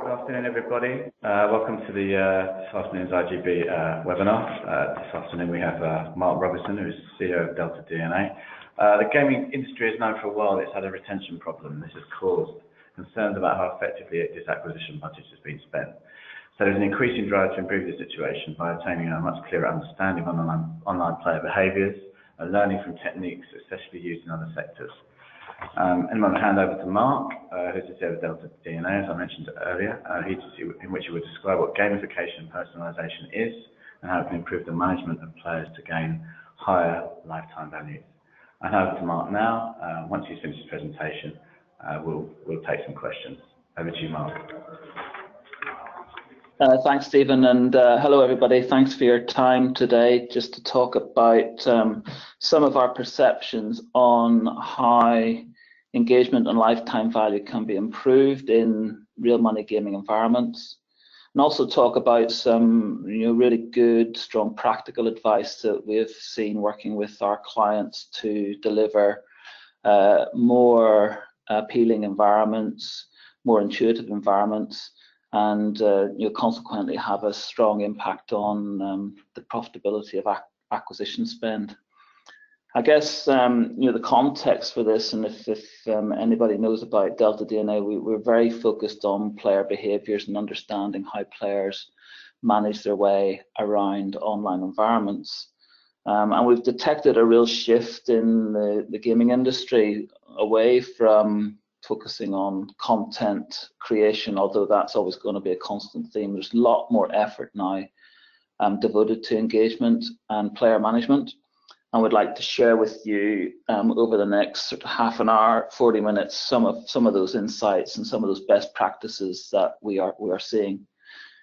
Good afternoon, everybody. Welcome to the this afternoon's IGB webinar. This afternoon we have Mark Robinson, who is CEO of DeltaDNA. The gaming industry is known for a while it's had a retention problem. This has caused concerns about how effectively its acquisition budget has been spent. So there's an increasing drive to improve the situation by attaining a much clearer understanding of online player behaviours and learning from techniques successfully used in other sectors. And I'm going to hand over to Mark, who's the CEO of DeltaDNA, as I mentioned earlier, in which he will describe what gamification and personalisation is and how it can improve the management of players to gain higher lifetime value. I'll hand over to Mark now. Once he's finished his presentation, we'll take some questions. Over to you, Mark. Thanks, Stephen, and hello, everybody. Thanks for your time today just to talk about some of our perceptions on how engagement and lifetime value can be improved in real money gaming environments, and also talk about some really good, strong practical advice that we've seen working with our clients to deliver more appealing environments, more intuitive environments, and consequently have a strong impact on the profitability of acquisition spend. I guess the context for this, and if anybody knows about DeltaDNA, we're very focused on player behaviours and understanding how players manage their way around online environments. And we've detected a real shift in the gaming industry away from focusing on content creation, although that's always going to be a constant theme. There's a lot more effort now devoted to engagement and player management, and we'd like to share with you over the next sort of half an hour, 40 minutes, some of those insights and some of those best practices that we are seeing.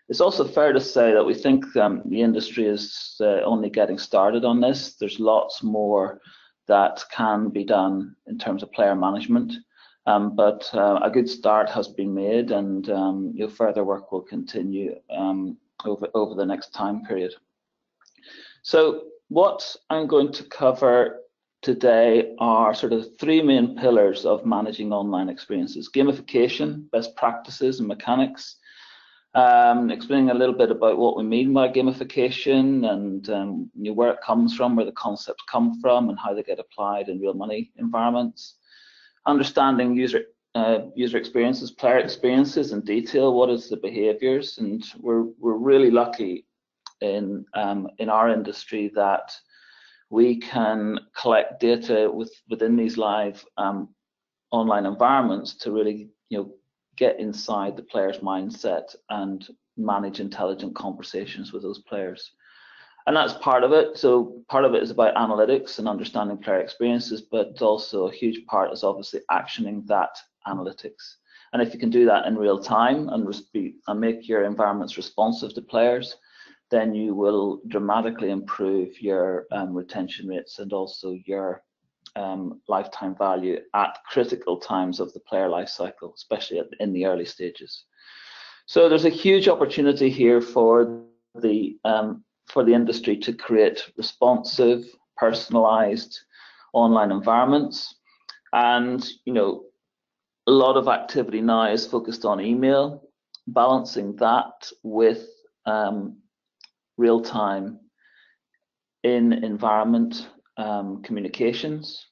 It's also fair to say that we think the industry is only getting started on this. There's lots more that can be done in terms of player management. But a good start has been made, and further work will continue over the next time period. So what I'm going to cover today are sort of three main pillars of managing online experiences: gamification, best practices and mechanics, explaining a little bit about what we mean by gamification and where it comes from, where the concepts come from, and how they get applied in real money environments. Understanding user experiences, player experiences in detail. What is the behaviours? And we're really lucky in our industry that we can collect data within these live online environments to really get inside the player's mindset and manage intelligent conversations with those players. And that's part of it. So part of it is about analytics and understanding player experiences, but also a huge part is obviously actioning that analytics. And if you can do that in real time and make your environments responsive to players, then you will dramatically improve your retention rates and also your lifetime value at critical times of the player life cycle, especially in the early stages. So there's a huge opportunity here for the industry to create responsive, personalized online environments. And a lot of activity now is focused on email, balancing that with real-time in-environment communications,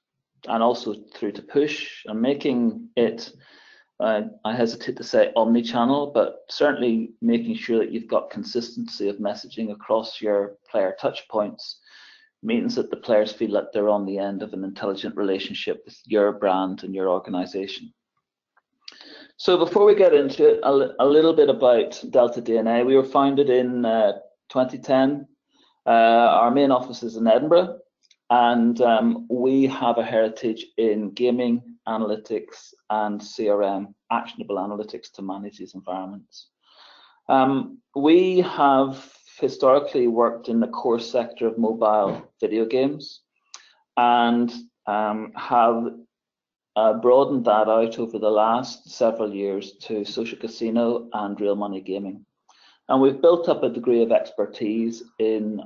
and also through to push, and making it, I hesitate to say omni-channel, but certainly making sure that you've got consistency of messaging across your player touch points means that the players feel that they're on the end of an intelligent relationship with your brand and your organization. So before we get into it, a little bit about DeltaDNA. We were founded in 2010. Our main office is in Edinburgh, and we have a heritage in gaming, analytics, and CRM, actionable analytics to manage these environments. We have historically worked in the core sector of mobile video games, and have broadened that out over the last several years to social casino and real money gaming. And we've built up a degree of expertise in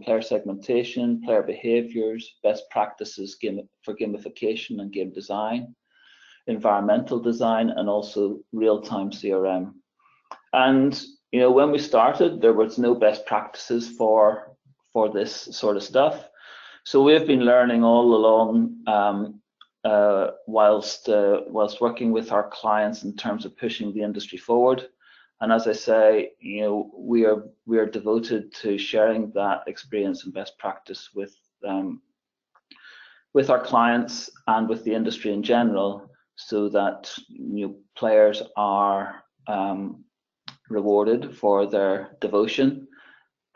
player segmentation, player behaviours, best practices for gamification and game design, environmental design, and also real-time CRM. And when we started, there was no best practices for this sort of stuff. So we've been learning all along whilst working with our clients in terms of pushing the industry forward. And as I say, we are devoted to sharing that experience and best practice with our clients and with the industry in general, so that players are rewarded for their devotion,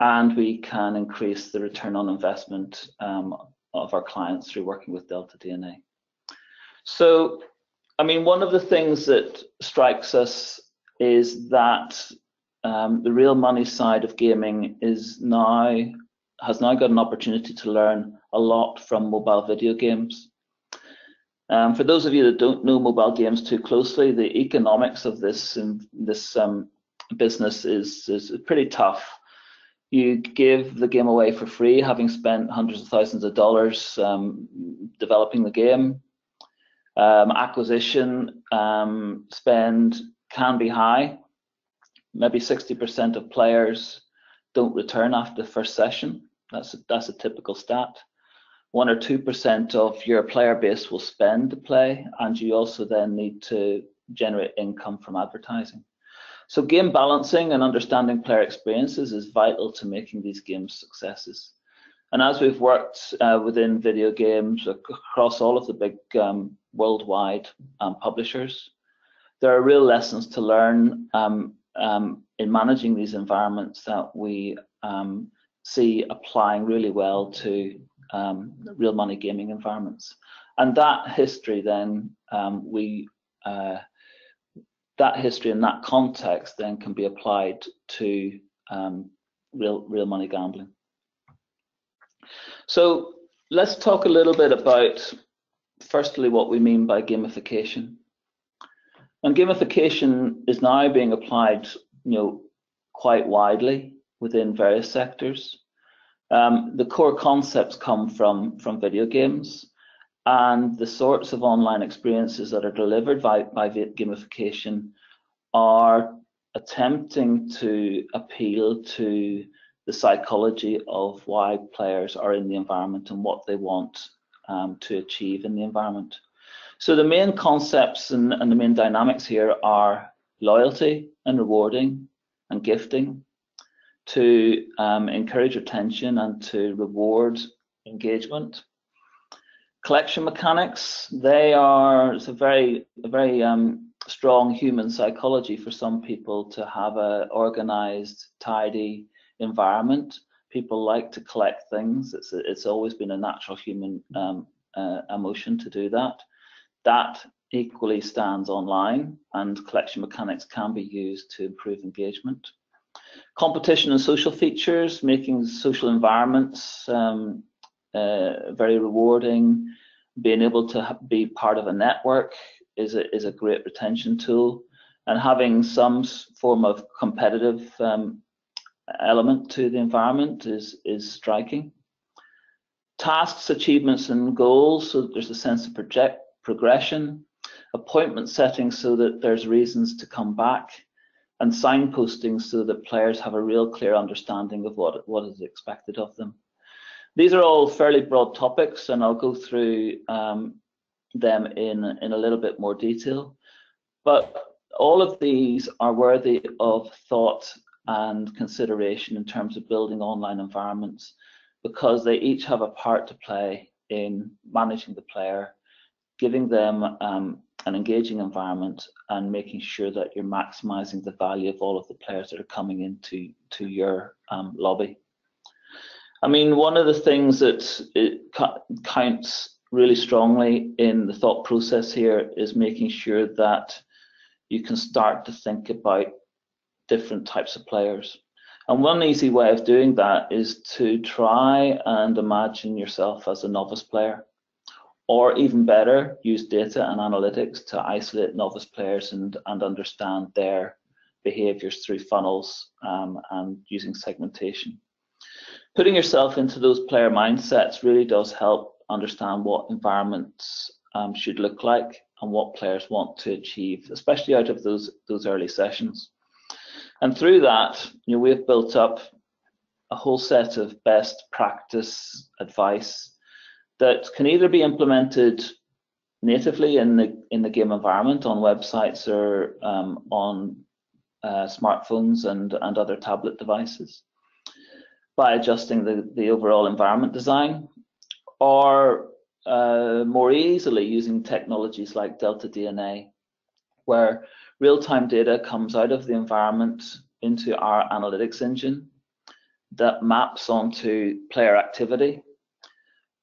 and we can increase the return on investment of our clients through working with DeltaDNA. So, one of the things that strikes us is that the real money side of gaming has now got an opportunity to learn a lot from mobile video games. For those of you that don't know mobile games too closely, the economics of this business is pretty tough. You give the game away for free, having spent hundreds of thousands of dollars developing the game. Acquisition spend can be high. Maybe 60% of players don't return after the first session. That's a typical stat. 1 or 2% of your player base will spend to play, and you also then need to generate income from advertising. So game balancing and understanding player experiences is vital to making these games successes. And as we've worked within video games across all of the big worldwide publishers, there are real lessons to learn in managing these environments that we see applying really well to real money gaming environments. And that history then that history and that context then can be applied to real money gambling. So let's talk a little bit about, firstly, what we mean by gamification. And gamification is now being applied, quite widely within various sectors. The core concepts come from video games, and the sorts of online experiences that are delivered by gamification are attempting to appeal to the psychology of why players are in the environment and what they want to achieve in the environment. So the main concepts and the main dynamics here are loyalty and rewarding and gifting, to encourage retention and to reward engagement. Collection mechanics, it's a very strong human psychology for some people to have an organized, tidy environment. People like to collect things. It's always been a natural human emotion to do that. That equally stands online, and collection mechanics can be used to improve engagement. Competition and social features, making social environments very rewarding. Being able to be part of a network is a great retention tool, and having some form of competitive element to the environment is striking. Tasks, achievements, and goals, so there's a sense of progression. Appointment settings so that there's reasons to come back, and signposting so that players have a real clear understanding of what is expected of them. These are all fairly broad topics, and I'll go through them in a little bit more detail. But all of these are worthy of thought and consideration in terms of building online environments, because they each have a part to play in managing the player, giving them an engaging environment, and making sure that you're maximizing the value of all of the players that are coming into your lobby. One of the things that counts really strongly in the thought process here is making sure that you can start to think about different types of players. And one easy way of doing that is to try and imagine yourself as a novice player, or even better, use data and analytics to isolate novice players and understand their behaviors through funnels and using segmentation. Putting yourself into those player mindsets really does help understand what environments should look like and what players want to achieve, especially out of those early sessions. And through that, we've built up a whole set of best practice advice that can either be implemented natively in the game environment on websites or on smartphones and other tablet devices by adjusting the overall environment design, or more easily using technologies like DeltaDNA, where real-time data comes out of the environment into our analytics engine that maps onto player activity.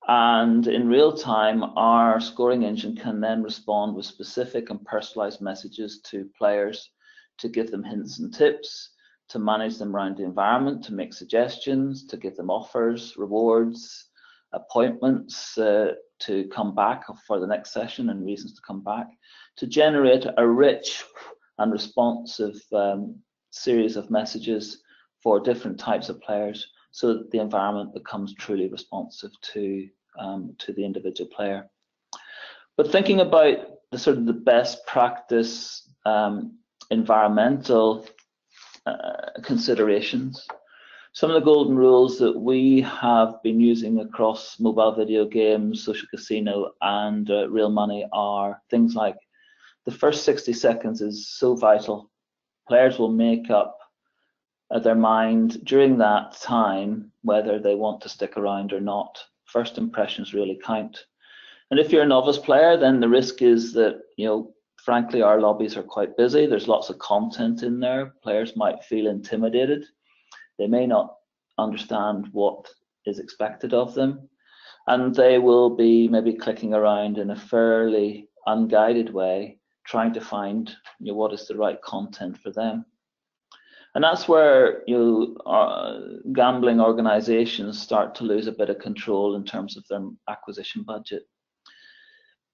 And in real time, our scoring engine can then respond with specific and personalized messages to players to give them hints and tips, to manage them around the environment, to make suggestions, to give them offers, rewards, appointments to come back for the next session and reasons to come back, to generate a rich and responsive series of messages for different types of players, so that the environment becomes truly responsive to the individual player. But thinking about the sort of the best practice environmental considerations, some of the golden rules that we have been using across mobile video games, social casino, and real money are things like the first 60 seconds is so vital. Players will make up their mind during that time whether they want to stick around or not. First impressions really count. And if you're a novice player, then the risk is that, frankly, our lobbies are quite busy. There's lots of content in there. Players might feel intimidated. They may not understand what is expected of them. And they will be maybe clicking around in a fairly unguided way, trying to find what is the right content for them. And that's where gambling organizations start to lose a bit of control in terms of their acquisition budget.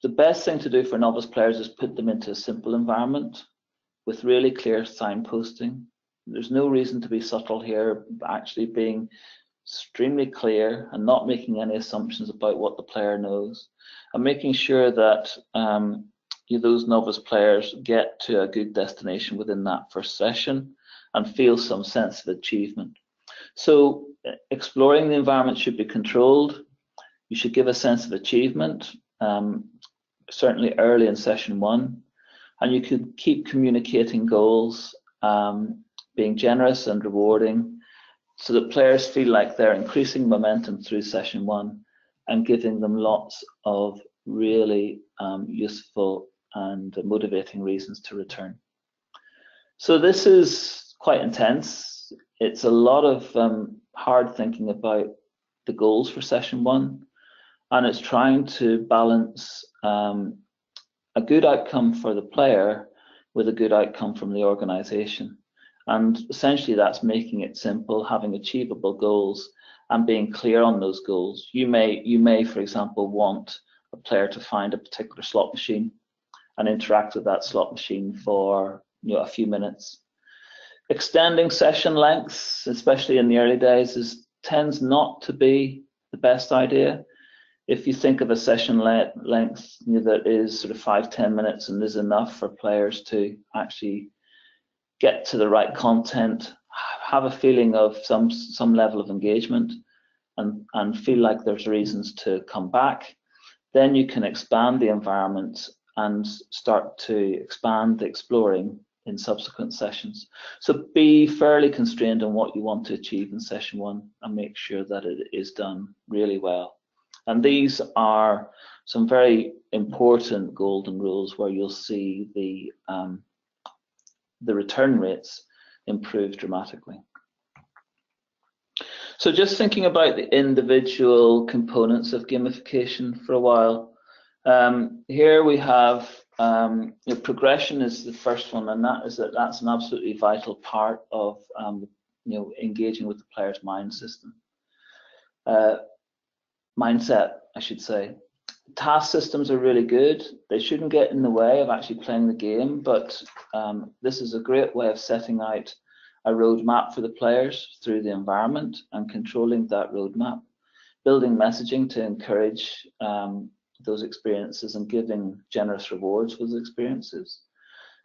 The best thing to do for novice players is put them into a simple environment with really clear signposting. There's no reason to be subtle here, actually being extremely clear and not making any assumptions about what the player knows, and making sure that those novice players get to a good destination within that first session and feel some sense of achievement. So exploring the environment should be controlled. You should give a sense of achievement, certainly early in session one, and you could keep communicating goals, being generous and rewarding, so that players feel like they're increasing momentum through session one and giving them lots of really useful and motivating reasons to return. So this is quite intense. It's a lot of hard thinking about the goals for session one, and it's trying to balance a good outcome for the player with a good outcome from the organization. And essentially that's making it simple, having achievable goals and being clear on those goals. You may, for example, want a player to find a particular slot machine and interact with that slot machine for a few minutes. Extending session lengths, especially in the early days, tends not to be the best idea. If you think of a session length that is sort of 5-10 minutes and is enough for players to actually get to the right content, have a feeling of some level of engagement, and feel like there's reasons to come back, then you can expand the environment and start to expand the exploring in subsequent sessions. So be fairly constrained on what you want to achieve in session one and make sure that it is done really well. And these are some very important golden rules where you'll see the return rates improve dramatically. So just thinking about the individual components of gamification for a while, here we have progression is the first one, and that's an absolutely vital part of engaging with the player's mindset, I should say. Task systems are really good. They shouldn't get in the way of actually playing the game, but this is a great way of setting out a roadmap for the players through the environment and controlling that roadmap, building messaging to encourage those experiences and giving generous rewards for those experiences,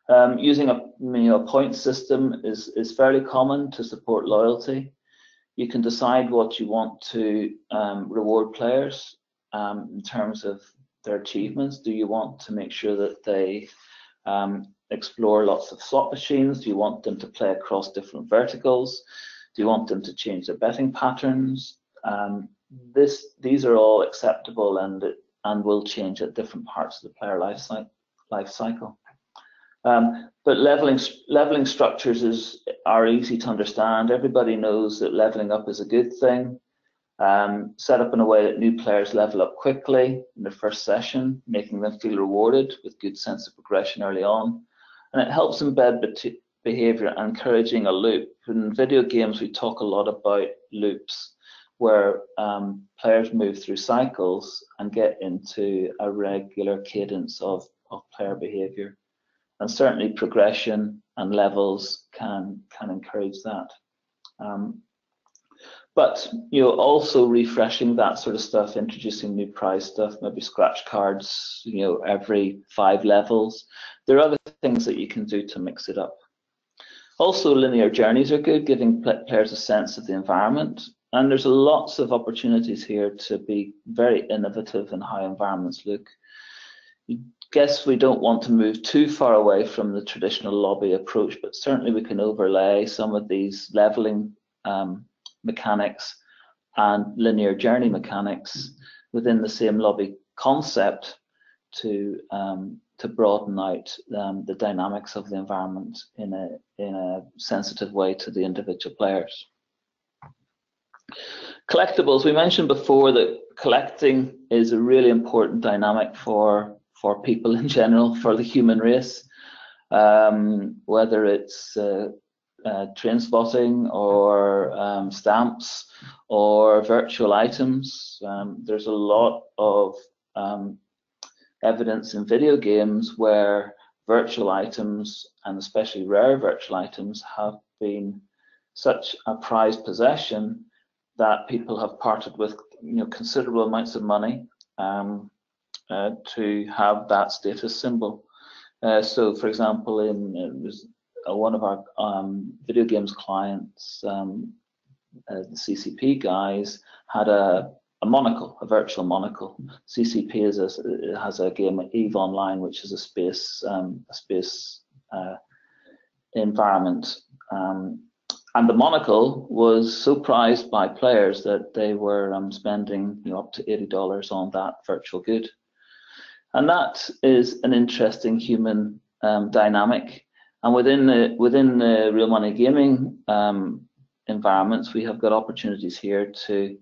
Using a point system is fairly common to support loyalty. You can decide what you want to reward players in terms of their achievements. Do you want to make sure that they explore lots of slot machines? Do you want them to play across different verticals? Do you want them to change their betting patterns? These are all acceptable and will change at different parts of the player life cycle. But leveling structures are easy to understand. Everybody knows that leveling up is a good thing. Set up in a way that new players level up quickly in their first session, making them feel rewarded with good sense of progression early on. And it helps embed behavior, encouraging a loop. In video games, we talk a lot about loops, where players move through cycles and get into a regular cadence of player behavior. And certainly progression and levels can encourage that. But also refreshing that sort of stuff, introducing new prize stuff, maybe scratch cards, every 5 levels. There are other things that you can do to mix it up. Also, linear journeys are good, giving players a sense of the environment. And there's lots of opportunities here to be very innovative in how environments look. I guess we don't want to move too far away from the traditional lobby approach, but certainly we can overlay some of these leveling mechanics and linear journey mechanics within the same lobby concept to broaden out the dynamics of the environment in a sensitive way to the individual players. Collectibles, we mentioned before that collecting is a really important dynamic for people in general, for the human race, whether it's train spotting or stamps or virtual items. There's a lot of evidence in video games where virtual items, and especially rare virtual items, have been such a prized possession that people have parted with considerable amounts of money to have that status symbol. So, for example, one of our video games clients, the CCP guys, had a monocle, a virtual monocle. CCP has a game, EVE Online, which is a space environment. And the monocle was so prized by players that they were spending up to $80 on that virtual good. And that is an interesting human dynamic. And within the real money gaming environments, we have got opportunities here to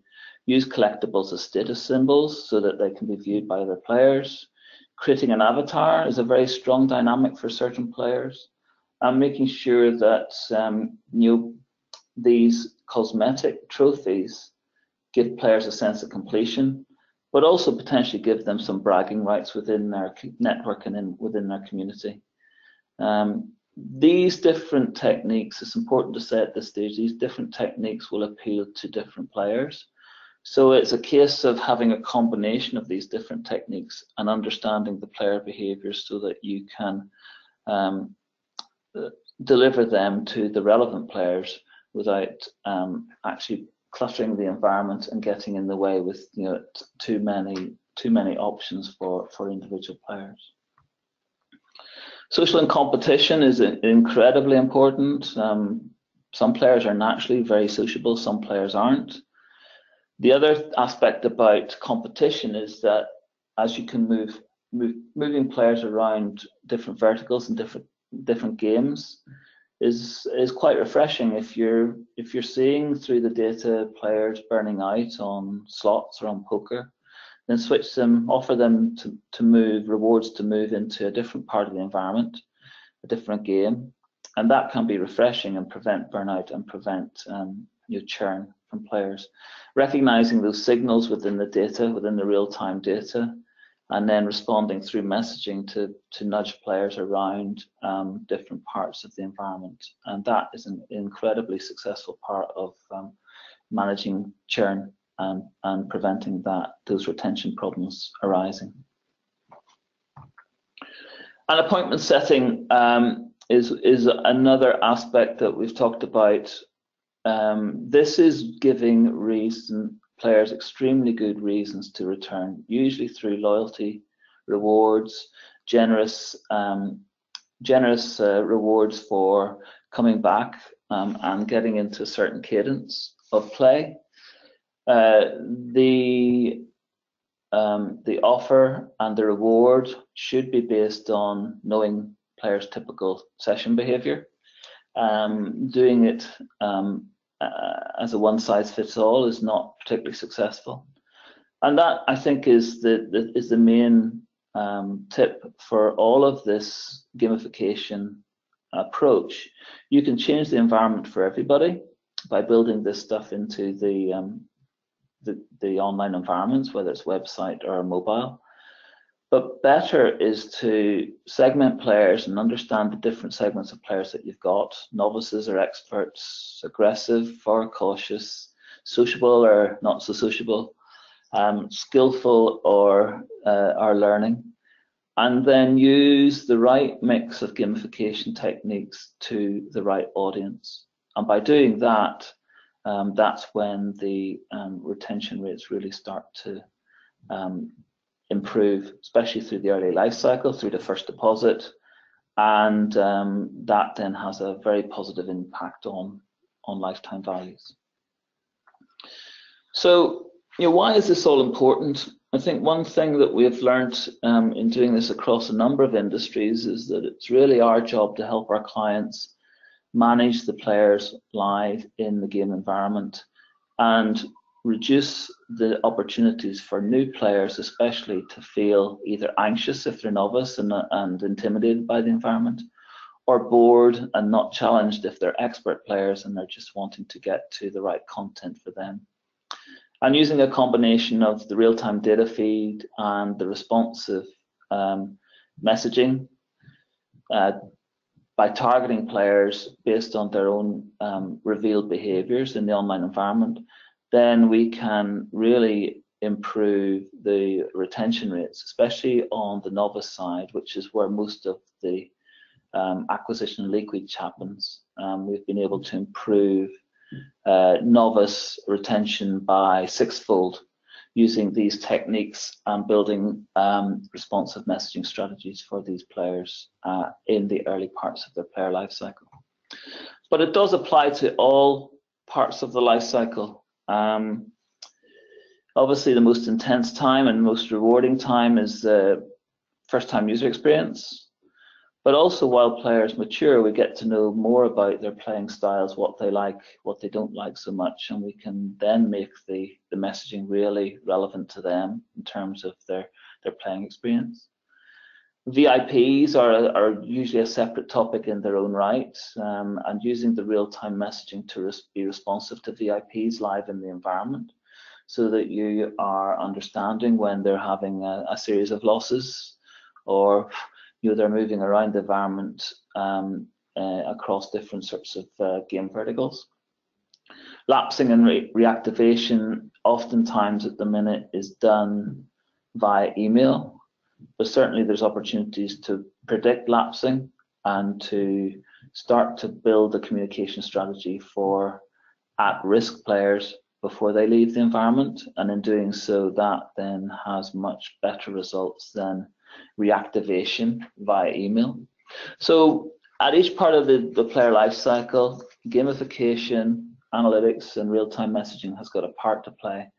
use collectibles as status symbols so that they can be viewed by other players. Creating an avatar is a very strong dynamic for certain players, and making sure that these cosmetic trophies give players a sense of completion, but also potentially give them some bragging rights within their network and within their community. These different techniques, it's important to say at this stage, these different techniques will appeal to different players. So it's a case of having a combination of these different techniques and understanding the player behaviors so that you can deliver them to the relevant players without actually cluttering the environment and getting in the way with too many options for individual players. Social and competition is incredibly important. Some players are naturally very sociable, some players aren't. The other aspect about competition is that as you can moving players around different verticals and different games is quite refreshing. If you're seeing through the data players burning out on slots or on poker, then switch them, offer them to move, rewards to move into a different part of the environment, a different game, and that can be refreshing and prevent burnout and prevent churn from players. Recognizing those signals within the data, within the real-time data, and then responding through messaging to nudge players around different parts of the environment. And that is an incredibly successful part of managing churn and preventing those retention problems arising. And appointment setting is another aspect that we've talked about. This is giving players extremely good reasons to return, usually through loyalty, rewards, generous rewards for coming back and getting into a certain cadence of play. The offer and the reward should be based on knowing players' typical session behavior. Doing it as a one-size-fits-all is not particularly successful, and that, I think, is the main tip for all of this gamification approach. You can change the environment for everybody by building this stuff into the online environments, whether it's website or mobile. But better is to segment players and understand the different segments of players that you've got. Novices or experts, aggressive or cautious, sociable or not so sociable, skillful or are learning. And then use the right mix of gamification techniques to the right audience. And by doing that, that's when the retention rates really start to improve, especially through the early life cycle, through the first deposit, and that then has a very positive impact on lifetime values. So, why is this all important? I think one thing that we've learned in doing this across a number of industries is that it's really our job to help our clients manage the players live in the game environment and reduce the opportunities for new players, especially, to feel either anxious if they're novice and intimidated by the environment, or bored and not challenged if they're expert players and they're just wanting to get to the right content for them. And using a combination of the real-time data feed and the responsive messaging by targeting players based on their own revealed behaviors in the online environment, then we can really improve the retention rates, especially on the novice side, which is where most of the acquisition leakage happens. We've been able to improve novice retention by 6-fold using these techniques and building responsive messaging strategies for these players in the early parts of their player life cycle. But it does apply to all parts of the life cycle. Obviously, the most intense time and most rewarding time is the first-time user experience. But also, while players mature, we get to know more about their playing styles, what they like, what they don't like so much, and we can then make the messaging really relevant to them in terms of their playing experience. VIPs are usually a separate topic in their own right, and using the real-time messaging to be responsive to VIPs live in the environment, so that you are understanding when they're having a series of losses, or they're moving around the environment across different sorts of game verticals. Lapsing and reactivation oftentimes at the minute is done via email, but certainly there's opportunities to predict lapsing and to start to build a communication strategy for at-risk players before they leave the environment, and in doing so, that then has much better results than reactivation via email. So at each part of the player life cycle, gamification, analytics, and real-time messaging has got a part to play.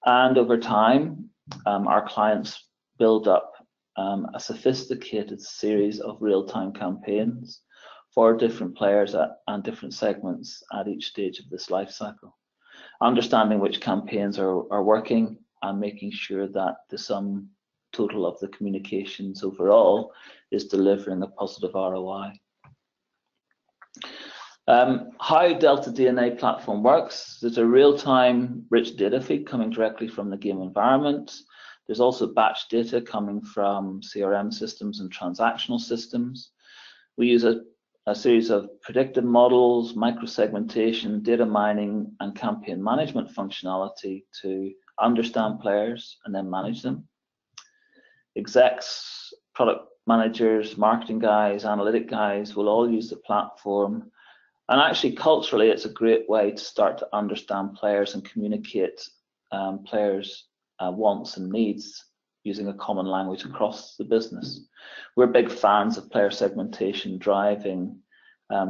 And over time, our clients build up a sophisticated series of real-time campaigns for different players and different segments at each stage of this life cycle. Understanding which campaigns are working and making sure that the sum total of the communications overall is delivering a positive ROI. How DeltaDNA platform works: there's a real-time rich data feed coming directly from the game environment. There's also batch data coming from CRM systems and transactional systems. We use a series of predictive models, microsegmentation, data mining, and campaign management functionality to understand players and then manage them. Execs, product managers, marketing guys, analytic guys will all use the platform. And actually, culturally, it's a great way to start to understand players and communicate players' wants and needs using a common language across the business. We're big fans of player segmentation, driving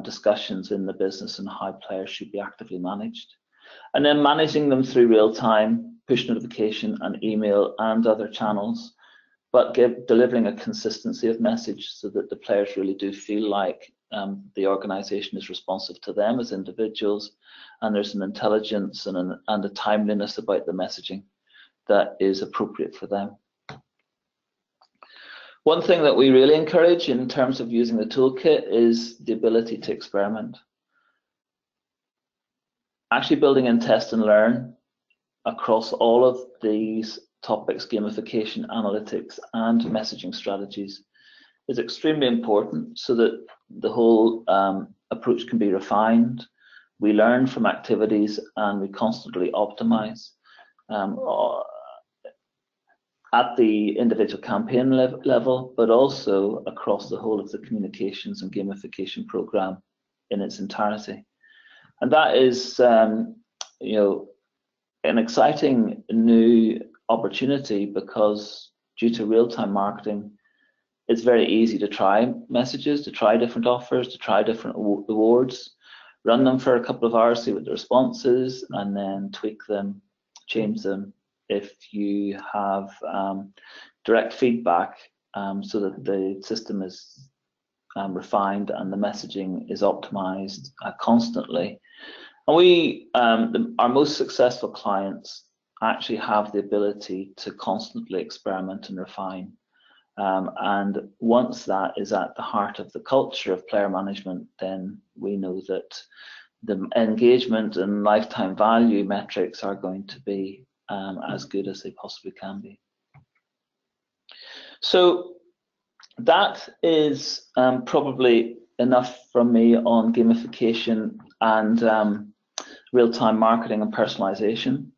discussions in the business and how players should be actively managed. And then managing them through real-time, push notification and email and other channels, but delivering a consistency of message so that the players really do feel like the organization is responsive to them as individuals, and there's an intelligence and a timeliness about the messaging that is appropriate for them. One thing that we really encourage in terms of using the toolkit is the ability to experiment. Actually building in test and learn across all of these topics, gamification, analytics, and messaging strategies, is extremely important so that the whole approach can be refined. We learn from activities and we constantly optimize at the individual campaign level, but also across the whole of the communications and gamification program in its entirety. And that is, you know, an exciting new opportunity, because due to real-time marketing, it's very easy to try messages, to try different offers, to try different awards, run them for a couple of hours, see what the response is, and then tweak them, change them if you have direct feedback, so that the system is refined and the messaging is optimized constantly. And we, our most successful clients actually have the ability to constantly experiment and refine. And once that is at the heart of the culture of player management, then we know that the engagement and lifetime value metrics are going to be as good as they possibly can be. So that is probably enough from me on gamification and real-time marketing and personalization.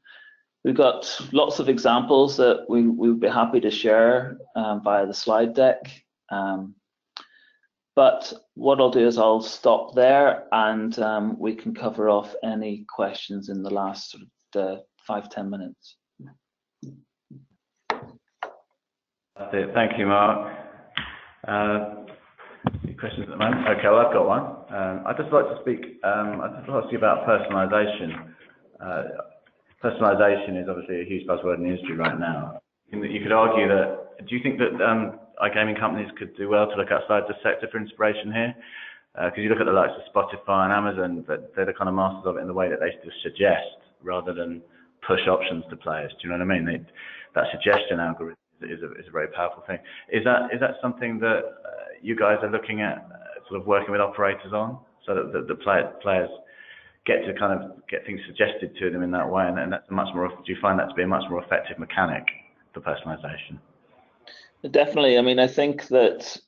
We've got lots of examples that we would be happy to share via the slide deck. But what I'll do is I'll stop there, and we can cover off any questions in the last sort of 5-10 minutes. That's it. Thank you, Mark. Any questions at the moment? Okay, well, I've got one. I'd just like to speak. I'd just like to ask you about personalization. Personalization is obviously a huge buzzword in the industry right now. You could argue that. Do you think that iGaming companies could do well to look outside the sector for inspiration here? Because you look at the likes of Spotify and Amazon, but they're the kind of masters of it in the way that they just suggest rather than push options to players. Do you know what I mean? That suggestion algorithm is a very powerful thing. Is that something that you guys are looking at, sort of working with operators on, so that the players get to kind of get things suggested to them in that way, and that's much more. Do you find that to be a much more effective mechanic for personalization? Definitely. I mean, I think that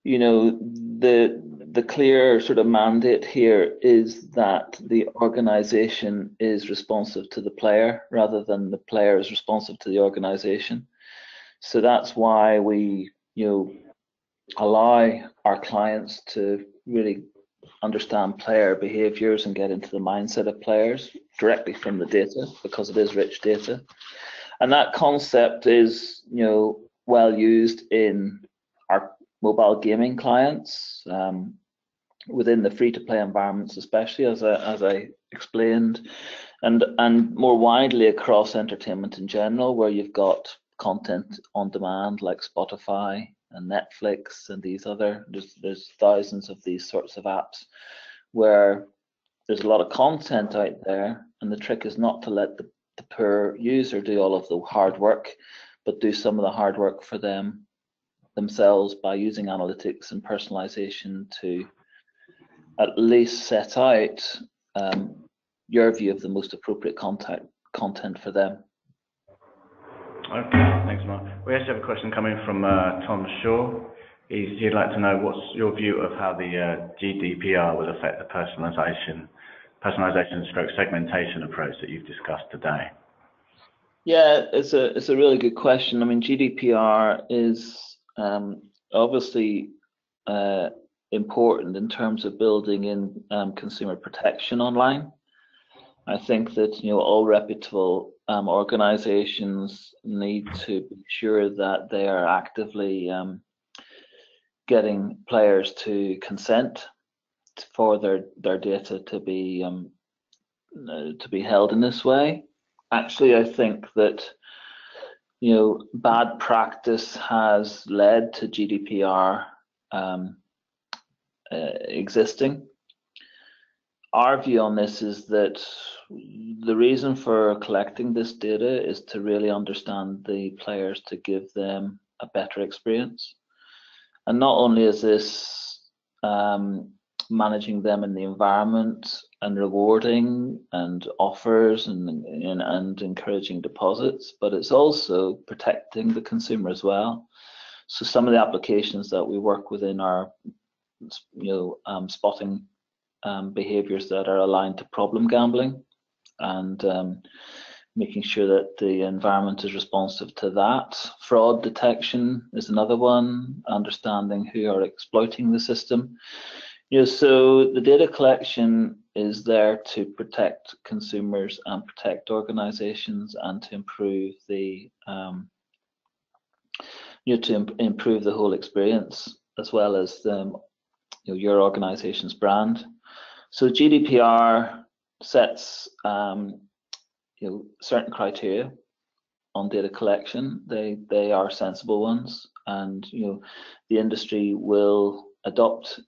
you know, the clear sort of mandate here is that the organization is responsive to the player rather than the player is responsive to the organization. So that's why we, you know, allow our clients to really understand player behaviors and get into the mindset of players directly from the data, because it is rich data. And that concept is, you know, well used in our mobile gaming clients, within the free-to-play environments, especially as I explained, and more widely across entertainment in general, where you've got content on demand like Spotify and Netflix and these other, there's thousands of these sorts of apps where there's a lot of content out there, and the trick is not to let the poor user do all of the hard work, but do some of the hard work for themselves by using analytics and personalization to at least set out your view of the most appropriate content for them. Okay, thanks, Mark. We actually have a question coming from Tom Shaw. He'd like to know what's your view of how the GDPR will affect the personalization stroke segmentation approach that you've discussed today. Yeah, it's a really good question. I mean, GDPR is obviously important in terms of building in consumer protection online. I think that all reputable organizations need to be sure that they are actively getting players to consent for their data to be held in this way. Actually, I think that bad practice has led to GDPR existing. Our view on this is that the reason for collecting this data is to really understand the players, to give them a better experience. And not only is this managing them in the environment and rewarding and offers and encouraging deposits, but it's also protecting the consumer as well. So some of the applications that we work within are spotting behaviors that are aligned to problem gambling, and making sure that the environment is responsive to that. Fraud detection is another one, understanding who are exploiting the system. So the data collection is there to protect consumers and protect organizations, and to improve the improve the whole experience, as well as your organization's brand. So GDPR sets certain criteria on data collection. They are sensible ones, and the industry will adopt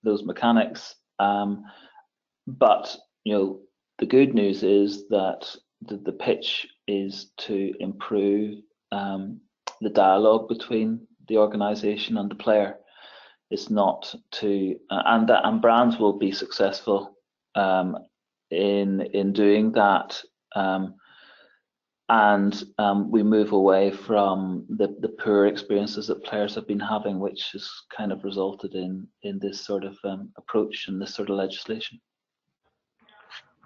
those mechanics. But the good news is that the pitch is to improve the dialogue between the organization and the player. It's not to and brands will be successful in doing that, and we move away from the poor experiences that players have been having, which has kind of resulted in this sort of approach and this sort of legislation.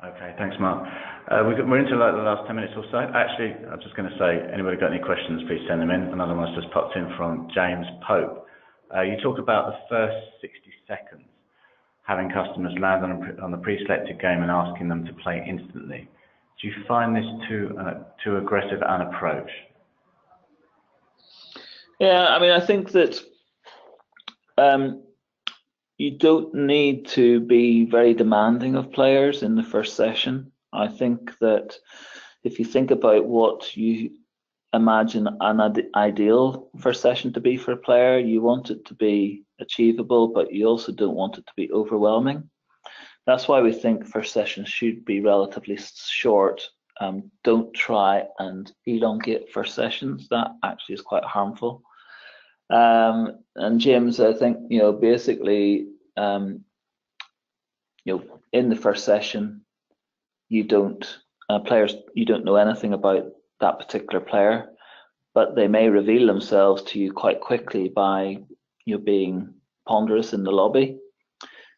Okay, thanks, Mark. We're into like the last 10 minutes or so. Actually, I was just going to say, anybody got any questions, please send them in. Another one's just popped in from James Pope. You talk about the first 60 seconds, having customers land on the pre-selected game and asking them to play instantly. Do you find this too aggressive an approach? Yeah, I mean, I think that you don't need to be very demanding of players in the first session. I think that if you think about what you imagine an ideal first session to be for a player, you want it to be achievable, but you also don't want it to be overwhelming. That's why we think first sessions should be relatively short. Don't try and elongate first sessions. That actually is quite harmful. And James, I think basically in the first session, you don't know anything about that particular player, but they may reveal themselves to you quite quickly by being ponderous in the lobby.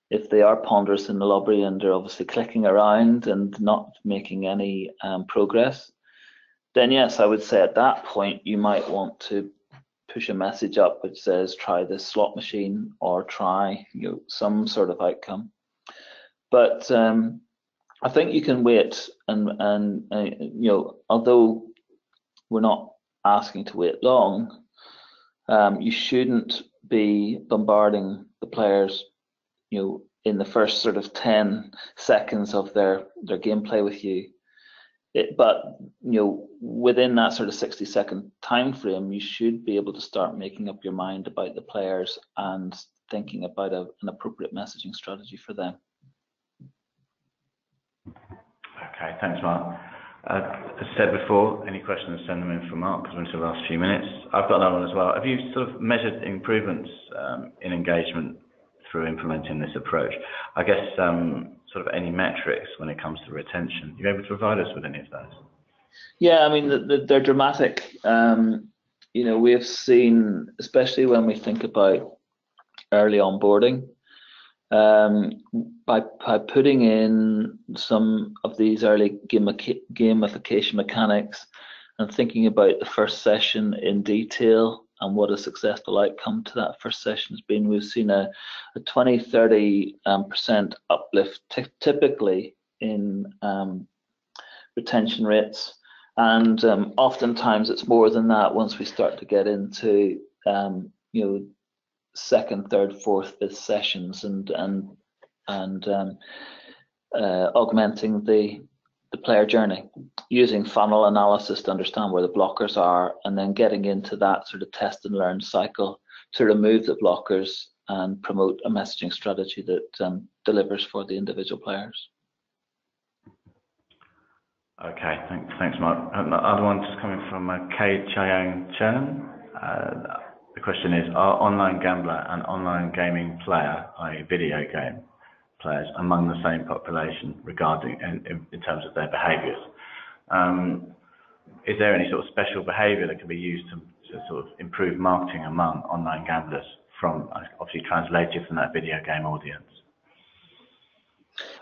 If they are ponderous in the lobby and they're obviously clicking around and not making any progress, then yes, I would say at that point you might want to push a message up which says try this slot machine or try some sort of outcome. But I think you can wait, and although we're not asking to wait long, you shouldn't be bombarding the players in the first sort of 10 seconds of their gameplay with you. But within that sort of 60-second time frame, you should be able to start making up your mind about the players and thinking about an appropriate messaging strategy for them. Okay, thanks, Mark. As said before, any questions, send them in for Mark, because we're into the last few minutes. I've got another one as well. Have you sort of measured improvements in engagement through implementing this approach? I guess sort of any metrics when it comes to retention. Are you able to provide us with any of those? Yeah, I mean, they're dramatic. We have seen, especially when we think about early onboarding, by putting in some of these early gamification mechanics and thinking about the first session in detail, what a successful outcome to that first session has been. We've seen a 20-30% uplift typically in retention rates, and oftentimes it's more than that once we start to get into second, third, fourth, fifth sessions and augmenting the player journey using funnel analysis to understand where the blockers are, and then getting into that sort of test and learn cycle to remove the blockers and promote a messaging strategy that delivers for the individual players. Okay, thanks, Mark. Another one just coming from Kay Chiang Chen. The question is, are online gambler and online gaming player, i.e. video game players, among the same population regarding in terms of their behaviours? Is there any sort of special behaviour that can be used to sort of improve marketing among online gamblers from, obviously translated from that video game audience?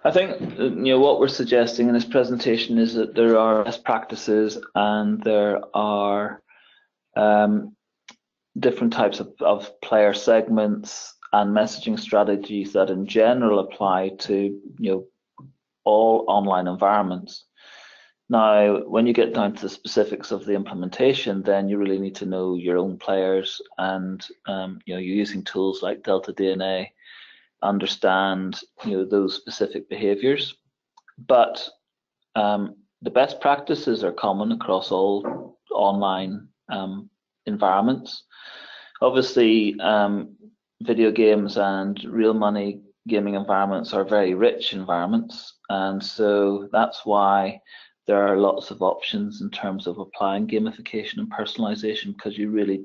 I think what we're suggesting in this presentation is that there are best practices and there are different types of player segments and messaging strategies that in general apply to all online environments. Now, when you get down to the specifics of the implementation, then you really need to know your own players, and you're using tools like DeltaDNA, understand those specific behaviors. But the best practices are common across all online environments. Obviously, video games and real money gaming environments are very rich environments, and so that's why there are lots of options in terms of applying gamification and personalization, because you really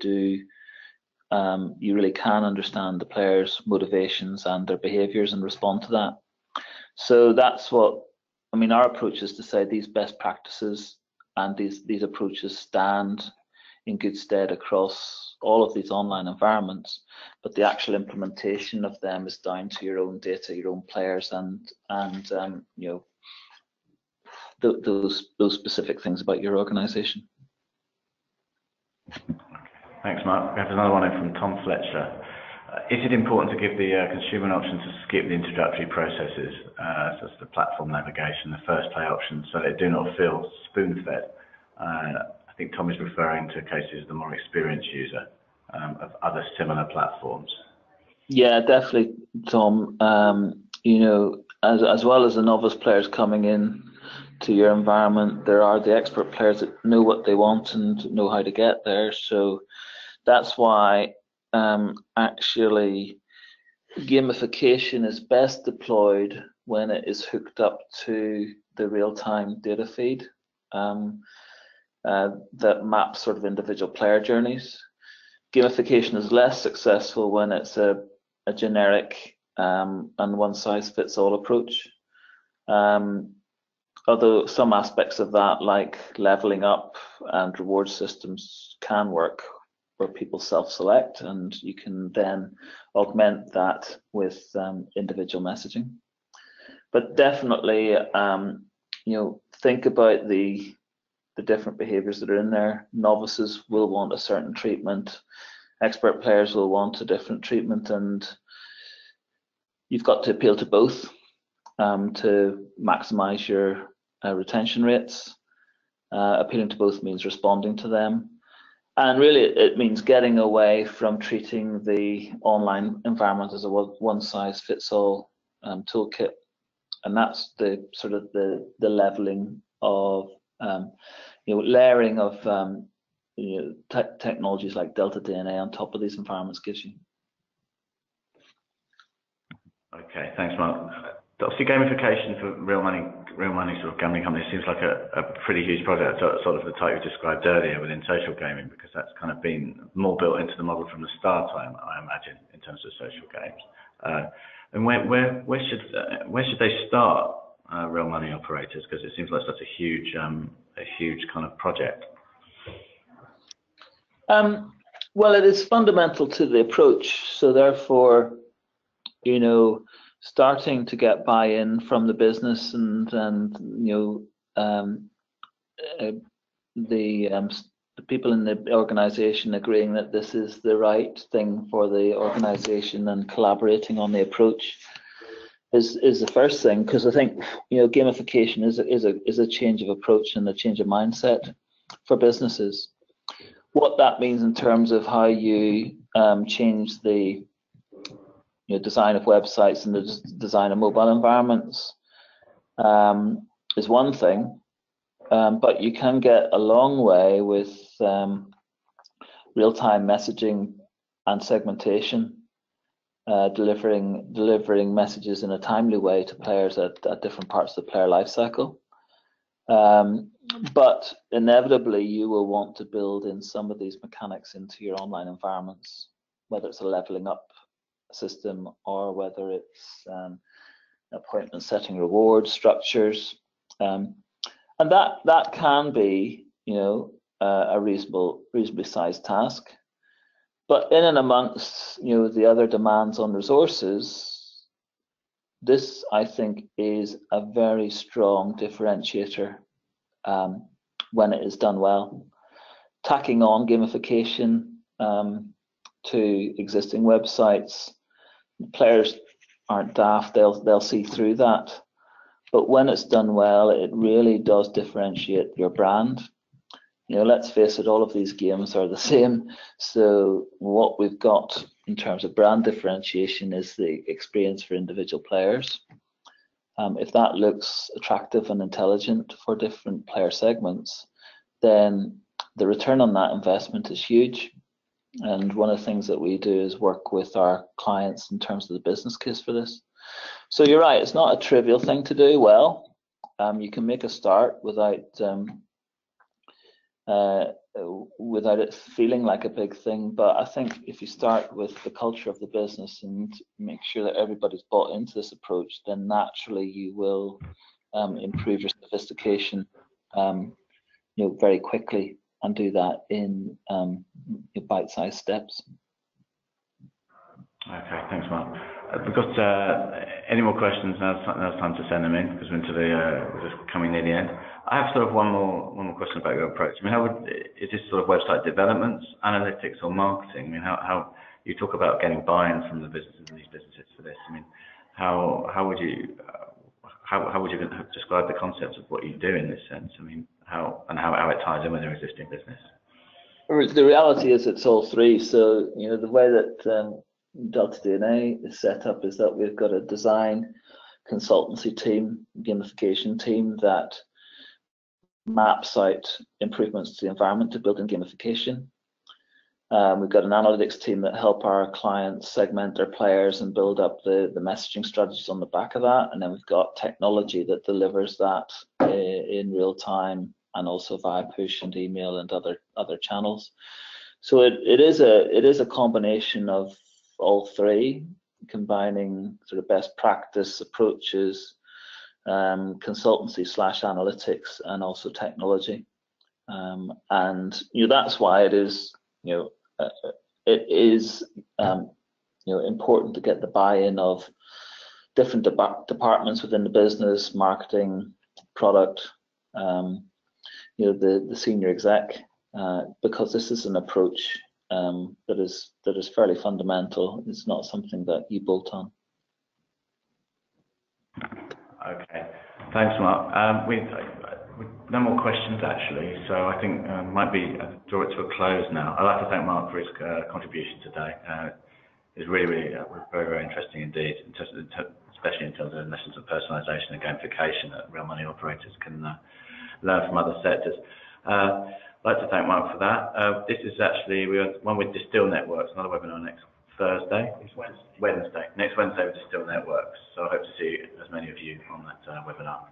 can understand the players' motivations and their behaviors and respond to that. So that's what our approach is, to say these best practices and these approaches stand in good stead across all of these online environments, but the actual implementation of them is down to your own data, your own players, and those specific things about your organization. Thanks, Mark. We have another one in from Tom Fletcher. Is it important to give the consumer an option to skip the introductory processes, such as the platform navigation, the first play option, so they do not feel spoon-fed? I think Tom is referring to cases of the more experienced user of other similar platforms. Yeah, definitely, Tom. As well as the novice players coming in to your environment, there are the expert players that know what they want and know how to get there. So that's why actually gamification is best deployed when it is hooked up to the real-time data feed that maps sort of individual player journeys. Gamification is less successful when it's a generic and one-size-fits-all approach. Although some aspects of that, like leveling up and reward systems, can work where people self-select, and you can then augment that with individual messaging. But definitely, think about the different behaviors that are in there. Novices will want a certain treatment. Expert players will want a different treatment, and you've got to appeal to both to maximize your retention rates. Appealing to both means responding to them. And really, it means getting away from treating the online environment as a one-size-fits-all toolkit. And that's the sort of the leveling of layering of technologies like DeltaDNA on top of these environments gives you. Okay, thanks, Mark. Obviously, gamification for real money sort of gambling companies seems like a pretty huge project, sort of the type you described earlier within social gaming, because that's kind of been more built into the model from the start, I imagine, in terms of social games. And where should they start, real money operators? Because it seems like such a huge kind of project. Well, it is fundamental to the approach. So therefore, starting to get buy-in from the business and the the people in the organisation agreeing that this is the right thing for the organisation and collaborating on the approach is the first thing, because I think, you know, gamification is a change of approach and a change of mindset for businesses. What that means in terms of how you change the design of websites and the design of mobile environments is one thing, but you can get a long way with real-time messaging and segmentation, delivering messages in a timely way to players at different parts of the player lifecycle. But inevitably, you will want to build in some of these mechanics into your online environments, whether it's a leveling up system or whether it's appointment setting reward structures, and that can be, you know, a reasonably sized task. But in and amongst, you know, the other demands on resources, this, I think, is a very strong differentiator when it is done well. Tacking on gamification to existing websites, players aren't daft, they'll see through that. But when it's done well, it really does differentiate your brand. You know, let's face it, all of these games are the same. So what we've got in terms of brand differentiation is the experience for individual players. If that looks attractive and intelligent for different player segments, then the return on that investment is huge. And one of the things that we do is work with our clients in terms of the business case for this. So you're right, it's not a trivial thing to do well. You can make a start without it feeling like a big thing, but I think if you start with the culture of the business and make sure that everybody's bought into this approach, then naturally you will improve your sophistication, you know, very quickly, and do that in bite-sized steps. Okay, thanks, Mark. We've got any more questions? Now's time to send them in, because we're just coming near the end. I have sort of one more question about your approach. I mean, is this sort of website development, analytics, or marketing? I mean, how you talk about getting buy-in from the businesses and these businesses for this? I mean, how would you describe the concepts of what you do in this sense? I mean, how it ties in with their existing business? The reality is it's all three. So, you know, the way that DeltaDNA is set up is that we've got a design consultancy team, gamification team that maps out improvements to the environment to build in gamification. We've got an analytics team that help our clients segment their players and build up the messaging strategies on the back of that. And then we've got technology that delivers that in real time and also via push and email and other channels. So it is a combination of all three, combining sort of best practice approaches, consultancy / analytics, and also technology. And you know, that's why it is, you know, important to get the buy-in of different departments within the business, marketing, product, you know, the senior exec, because this is an approach that is fairly fundamental. It's not something that you bolt on. Okay, thanks, Mark. We've no more questions actually, so I think might be draw it to a close now. I'd like to thank Mark for his contribution today. It's really very interesting indeed, especially in terms of the lessons of personalization and gamification that real money operators can learn from other sectors. I'd like to thank Mark for that. This is actually, we have one with Distill Networks, another webinar next Thursday. Wednesday. Next Wednesday with Distill Networks. So I hope to see as many of you on that webinar.